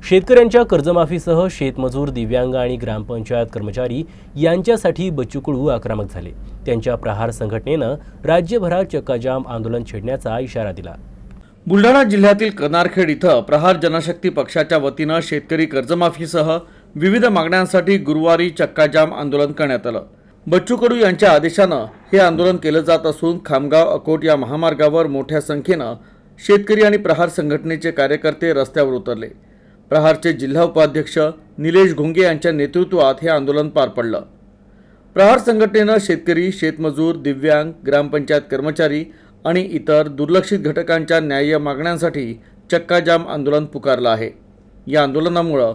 शेतकऱ्यांच्या कर्जमाफीसह शेतमजूर, दिव्यांग आणि ग्रामपंचायत कर्मचारी यांच्यासाठी बच्चू कडू आक्रमक झाले। त्यांच्या प्रहार संघटनेनं राज्यभरात चक्काजाम आंदोलन छेडण्याचा इशारा दिला। बुलढाणा जिल्ह्यातील कनारखेड इथं प्रहार जनशक्ती पक्षाच्या वतीनं शेतकरी कर्जमाफीसह विविध मागण्यांसाठी गुरुवारी चक्काजाम आंदोलन करण्यात आलं। बच्चू कडू यांच्या आदेशानं हे आंदोलन केलं जात असून खामगाव अकोट या महामार्गावर मोठ्या संख्येनं शेतकरी आणि प्रहार संघटनेचे कार्यकर्ते रस्त्यावर उतरले। प्रहारचे जिल्हा उपाध्यक्ष निलेश घोंगे यांच्या नेतृत्वात हे आंदोलन पार पडलं। प्रहार संघटनेनं शेतकरी, शेतमजूर, दिव्यांग, ग्रामपंचायत कर्मचारी आणि इतर दुर्लक्षित घटकांच्या न्याय्य मागण्यांसाठी चक्काजाम आंदोलन पुकारलं आहे। या आंदोलनामुळे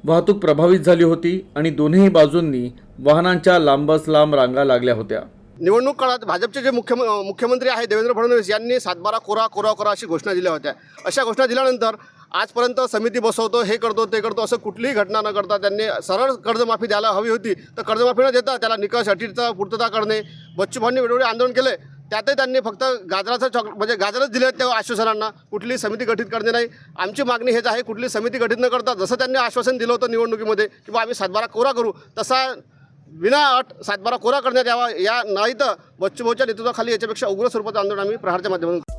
वाहतूक प्रभावित झाली होती आणि दोन्ही बाजूंनी वाहनांच्या लांबच लांब रांगा लागल्या होत्या। निवडणूक काळात भाजपचे जे मुख्यमंत्री आहे देवेंद्र फडणवीस यांनी 7/12 कोरा अशी घोषणा दिल्या होत्या। अशा घोषणा दिल्यानंतर आजपर्यंत समिती बसवतो, हे करतो, ते करतो, असं कुठलीही घटना न करता त्यांनी सरळ कर्जमाफी द्यायला हवी होती, तर कर्जमाफी न देता त्याला निकष अटीचा पूर्तता करणे, बच्चू भाऊंनी वेळोवेळी आंदोलन केले, त्यातही त्यांनी फक्त म्हणजे गाजरच दिले त्या आश्वासनांना, कुठली समिती गठीत करणे नाही। आमची मागणी हेच आहे, कुठली समिती गठीत न करता जसं त्यांनी आश्वासन दिलं होतं निवडणुकीमध्ये की आम्ही 7/12 कोरा करू, तसा विना अट 7/12 कोरा करण्यात यावा। या नाही तर बच्चू भाऊच्या नेतृत्वाखाली याच्यापेक्षा उग्र स्वरूपाचं आंदोलन आम्ही प्रहारच्या माध्यमातून